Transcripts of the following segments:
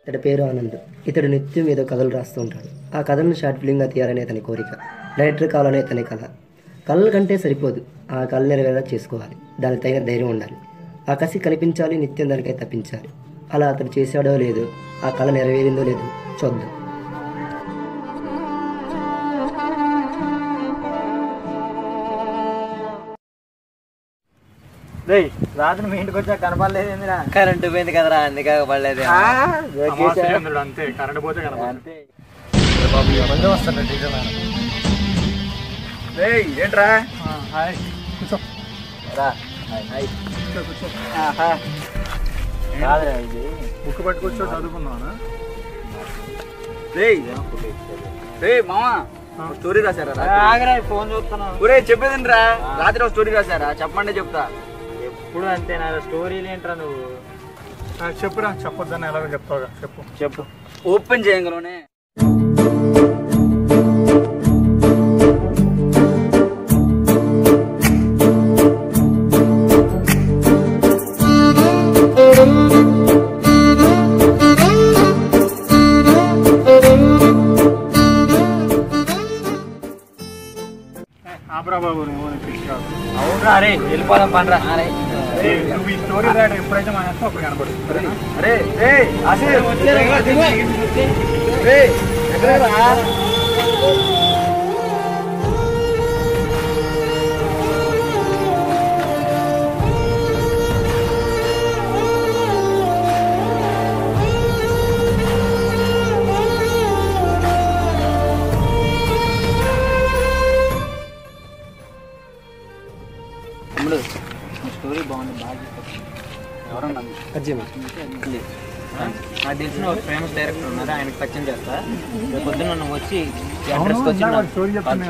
ఇతడి పేరు ఆనంద్. ఇతడు నిత్యం ఏదో కథలు రాస్తూ ఉంటాడు. ఆ కథలను షార్ట్ ఫిల్మ్గా తీయాలనే అతని కోరిక. డైరెక్టర్ కావాలనే అతని కళ. కళల కంటే సరిపోదు, ఆ కళ నెరవేరేలా చేసుకోవాలి. దానికి తగిన ధైర్యం ఉండాలి. ఆ కసి కనిపించాలి, నిత్యం దానికై తప్పించాలి. అలా అతడు చేశాడో లేదో, ఆ కళ నెరవేరిందో లేదో చూద్దాం. రాత్రి మీ ఇంటికి వచ్చా కనపడలేదు. కరెంటు పోయింది కదరా, అందుకే పడలేదు. అంతే, కరెంట్ పోతే అంతే. ఏంట్రా కూర్చో బుక్ పట్టుకొచ్చో చదువుకున్నావా? మామా స్టోరీ రాశారా? ఫోన్ చూస్తున్నా. చెప్పేదండి రా, రాత్రి ఒక స్టోరీ రాశారా? చెప్పండి చెప్తా. ఎప్పుడు అంతే నా స్టోరీలు ఏంట్రా నువ్వు? చెప్పురా. చెప్పొద్దని ఎలాగో చెప్తావుగా, చెప్పు. ఓపెన్ చేయంగలోనే బాబు అవునరా? అరే వెళ్ళిపోదాం పండ్రా. నువ్వు ఈ స్టోరీ రాయడం ఎప్పుడైతే మానేస్తా అప్పుడు కనపడుతుంది. స్టోరీ బాగుంది, బాగా ఎవరన్నా నాకు తెలిసిన ఒక ఫేమస్ డైరెక్టర్ ఉన్నారు, ఆయనకి పరిచయం చేస్తా. రేపు పొద్దున్న నువ్వు వచ్చి స్టోరీ చెప్తాను.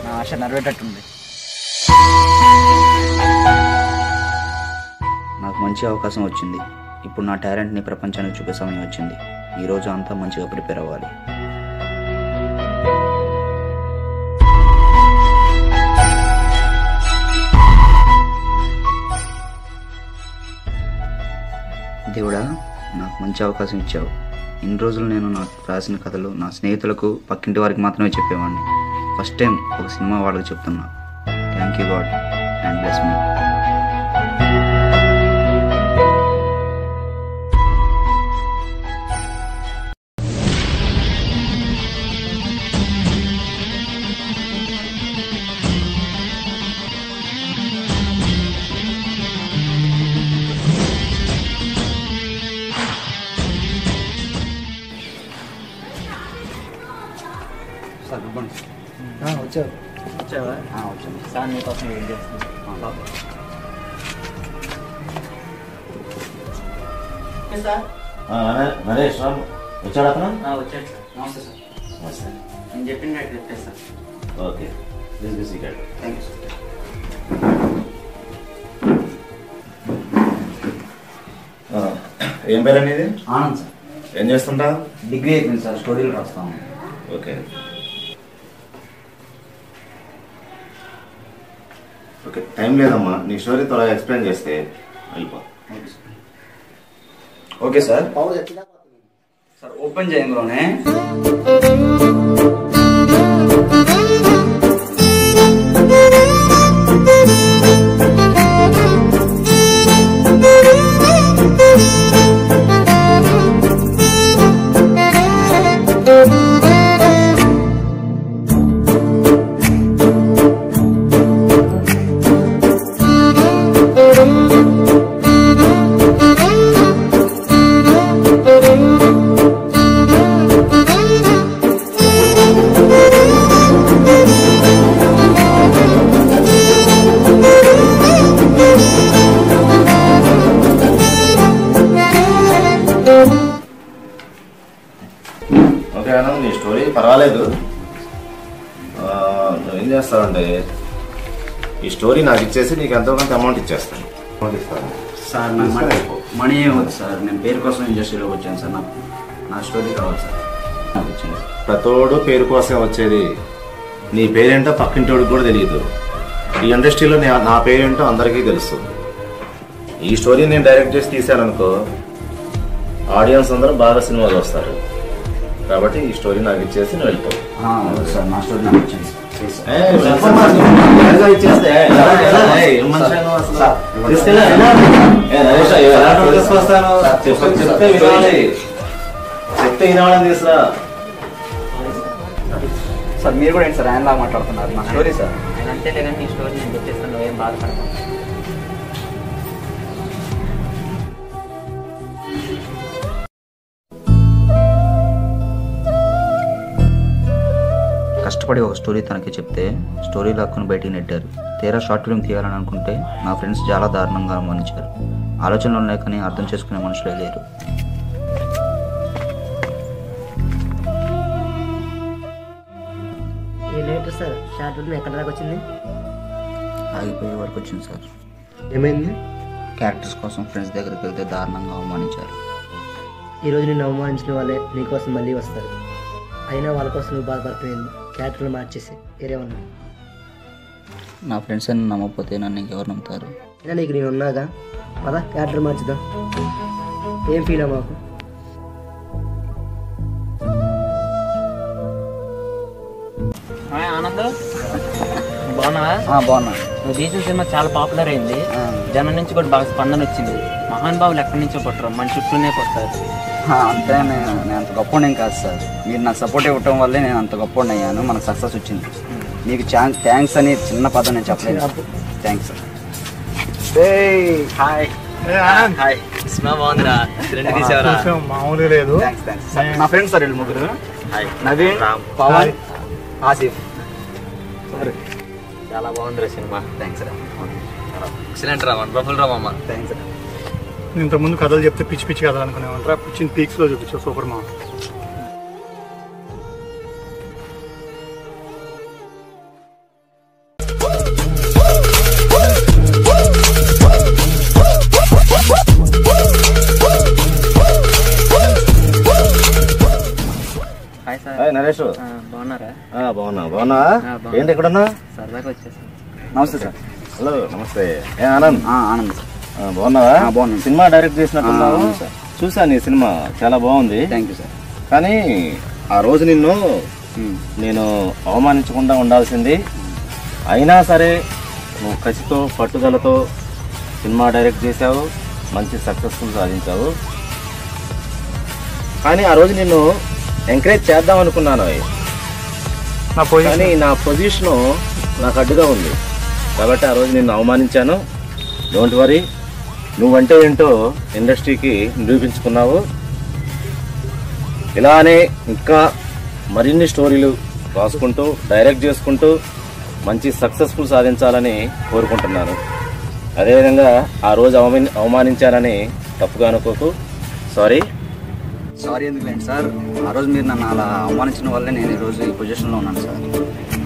నా ఆశ నెరవేటట్టుంది. నాకు మంచి అవకాశం వచ్చింది. ఇప్పుడు నా టాలెంట్ని ప్రపంచానికి చూపే సమయం వచ్చింది. ఈరోజు అంతా మంచిగా ప్రిపేర్ అవ్వాలి. దేవుడా, నాకు మంచి అవకాశం ఇచ్చావు. ఇన్ని రోజులు నేను నాకు రాసిన కథలు నా స్నేహితులకు, పక్కింటి వారికి మాత్రమే చెప్పేవాడిని. ఫస్ట్ టైం ఒక సినిమా వాళ్ళకి చెప్తున్నా. Thank you God and bless me. Sir good morning. వచ్చావా? వచ్చాను సార్, మీకోసం వెయిట్ చేస్తున్నాను. నరేష్ రామ్ వచ్చాడు అతను? వచ్చాడు సార్. నమస్తే సార్. నమస్తే. నేను చెప్పిన రేట్ చెప్పేది sir. Okay, please be seated. Thank you sir. ఏం పేరు అనేది? ఆనంద్ సార్. ఏం చేస్తుంటా? డిగ్రీ అయిపోయింది సార్, స్టోరీలు రాస్తాము. ఓకే ఓకే, టైం లేదమ్మా. నీ స్టోరీ త్వరగా ఎక్స్ప్లెయిన్ చేస్తే వెళ్ళిపో. Okay sir. సార్ ఓపెన్ చేయంలోనే ఓకే ఆనంద్, నీ స్టోరీ పర్వాలేదు. నువ్వేం చేస్తావంటే ఈ స్టోరీ నాకు ఇచ్చేసి నీకు ఎంతో కొంత అమౌంట్ ఇచ్చేస్తాను. అమౌంట్ ఇస్తాను సార్. నాకు మనీ ఏమవుతుంది సార్, నేను పేరు కోసం ఇండస్ట్రీలోకి వచ్చాను సార్. నా స్టోరీ కావాలి సార్. వచ్చింది. ప్రతోడు పేరు కోసమే వచ్చేది. నీ పేరేంటో పక్కింటోడికి కూడా తెలియదు. ఈ ఇండస్ట్రీలో నా పేరేంటో అందరికీ తెలుసు. ఈ స్టోరీ నేను డైరెక్ట్ చేసి తీశాననుకో, ఆడియన్స్ అందరూ బాగా సినిమాలు వస్తారు. కాబట్టి ఈ స్టోరీ నాకు ఇచ్చేసి నువ్వు వెళ్ళిపోవు. సార్ నా స్టోరీ నాకు వచ్చింది. చెప్తే వినాలని తీసురా. సార్ మీరు కూడా ఏంటి సార్ ఆయనలా మాట్లాడుతున్నారు? నా స్టోరీ సార్. ఆయన అంతేలే కానీ నీ స్టోరీ నేను చెప్పేస్తాను, నువ్వేం బాధపడకు. కష్టపడి ఒక స్టోరీ తనకి చెప్తే స్టోరీ లాక్కుని బయటికి నెట్టారు. తీరా షార్ట్ ఫిల్మ్ తీయాలని అనుకుంటే నా ఫ్రెండ్స్ చాలా దారుణంగా అనుమానించారు. ఆలోచనలు ఉన్నాయి కానీ అర్థం చేసుకునే మనుషులే లేరు. ఏంటి సార్ షార్ట్ ఫిల్మ్ ఎక్కడ దాకా వచ్చింది? ఆగిపోయే వరకు వచ్చింది సార్. ఏమైంది? క్యారెక్టర్స్ కోసం ఫ్రెండ్స్ దగ్గరికి వెళ్తే దారుణంగా అవమానించారు. ఈరోజు నిన్ను అవమానించిన వాళ్ళే నీకోసం మళ్ళీ వస్తారు. అయినా వాళ్ళ కోసం నువ్వు బాధపడిపోయింది. క్యారెక్టర్లు మార్చేసి వేరే ఉన్నా. నా ఫ్రెండ్స్ అని నమ్మకపోతే నన్ను ఇంకెవరు నమ్ముతారు? అయినా నీకు నేను ఉన్నాగా, పదా క్యారెక్టర్ మార్చుదాం. ఏం ఫీల్ అవ్వకు. ఆనంద్ బాగున్నావా? బాగున్నా. నువ్వు తీసిన సినిమా చాలా పాపులర్ అయింది. జనం నుంచి కూడా బాగా స్పందన వచ్చింది. మహానుభావులు ఎక్కడి నుంచో పుట్టరు, మన చుట్టూనే పుడతారు. అంతే. నేను అంత గొప్ప కాదు సార్. మీరు నాకు సపోర్ట్ ఇవ్వటం వల్లే నేను అంత గొప్ప అయ్యాను. మనకు సక్సెస్ వచ్చింది. మీకు థ్యాంక్స్ అని చిన్న పదం నేను చెప్పలేదు. Thanks sir. Hi hi. Cinema బాగుందిరా, మామూలుగా లేదు. నా ఫ్రెండ్స్ సార్ వీళ్ళు ముగ్గురు. నవీన్, పవన్, ఆసిఫ్. చాలా బాగుందిరా సినిమా. థ్యాంక్స్ రా. ఎక్సలెంట్ రా, వండర్ఫుల్ రా మామ. థ్యాంక్స్ రా. ఇంతకుముందు కథలు చెప్తే పిచ్చి పిచ్చి కథలు అనుకునేవాళ్ళరా, పిచ్చిన పీక్స్లో చూపించావు. సూపర్ మా. Hi sir. హాయ్ నరేష్. బాగున్నారా? బాగున్నా. ఏంటి ఎక్కడున్నా? సరదాగా వచ్చేసాను. నమస్తే సార్. హలో నమస్తే. ఆనంద్. ఆనంద్ సార్. బాగున్నావా? బాగున్నాను. సినిమా డైరెక్ట్ చేసినట్టున్నావు. చూసాను ఈ సినిమా, చాలా బాగుంది. Thank you sir. కానీ ఆ రోజు నిన్ను నేను అవమానించకుండా ఉండాల్సింది. అయినా సరే నువ్వు కసితో పట్టుదలతో సినిమా డైరెక్ట్ చేసావు, మంచి సక్సెస్ఫుల్ సాధించావు. కానీ ఆ రోజు నిన్ను ఎంకరేజ్ చేద్దాం అనుకున్నాను, కానీ నా పొజిషను నాకు అడ్డుగా ఉంది. కాబట్టి ఆ రోజు నిన్ను అవమానించాను. డోంట్ వరీ, నువ్వంటే ఏంటో ఇండస్ట్రీకి నిరూపించుకున్నావు. ఇలానే ఇంకా మరిన్ని స్టోరీలు రాసుకుంటూ డైరెక్ట్ చేసుకుంటూ మంచి సక్సెస్ఫుల్ సాధించాలని కోరుకుంటున్నాను. అదేవిధంగా ఆ రోజు అవమానించాలని తప్పుగా అనుకోకు. సారీ ఎందుకులేండి సార్. ఆ రోజు మీరు నన్ను అలా అవమానించిన వల్లే నేను ఈరోజు ఈ పొజిషన్లో ఉన్నాను సార్.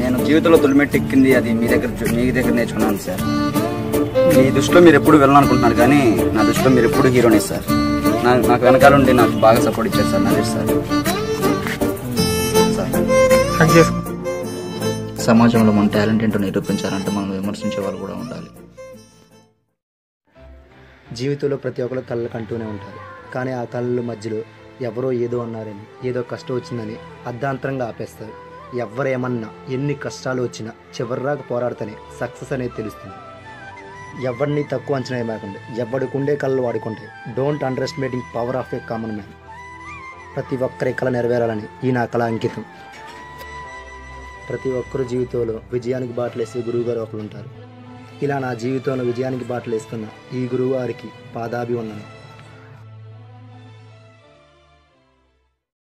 నేను జీవితంలో తొలిమెట్టు ఎక్కింది అది మీ దగ్గర నేర్చుకున్నాను సార్. మీ దృష్టిలో మీరు ఎప్పుడు వెళ్ళాలనుకుంటున్నారు, కానీ నా దృష్టిలో మీరు ఎప్పుడు హీరోనే సార్. నాకు వెనకాల ఉండి నాకు బాగా సపోర్ట్ ఇచ్చారు సార్. నరేష్ సార్. సమాజంలో మన టాలెంట్ ఏంటో నిరూపించాలంటే మనం విమర్శించే వాళ్ళు కూడా ఉండాలి. జీవితంలో ప్రతి ఒక్కరు కళ్ళు కంటూనే ఉంటారు. కానీ ఆ కళ్ళు మధ్యలో ఎవరో ఏదో అన్నారని, ఏదో కష్టం వచ్చిందని అర్ధాంతరంగా ఆపేస్తారు. ఎవరేమన్నా, ఎన్ని కష్టాలు వచ్చినా చివరిరాకు పోరాడితేనే సక్సెస్ అనేది తెలుస్తుంది. ఎవరిని తక్కువ అంచనా వేయకుండా ఎవరికి ఉండే కళ్ళు వాడుకుంటాయి. Don't underestimating power of a common man. ప్రతి ఒక్కరి కళ నెరవేరాలని ఈ నా కళ అంకితం. ప్రతి ఒక్కరు జీవితంలో విజయానికి బాటలేసే గురువుగారు ఒకరు ఉంటారు. ఇలా నా జీవితంలో విజయానికి బాటలేస్తున్న ఈ గురువు గారికి పాదాభివందనం.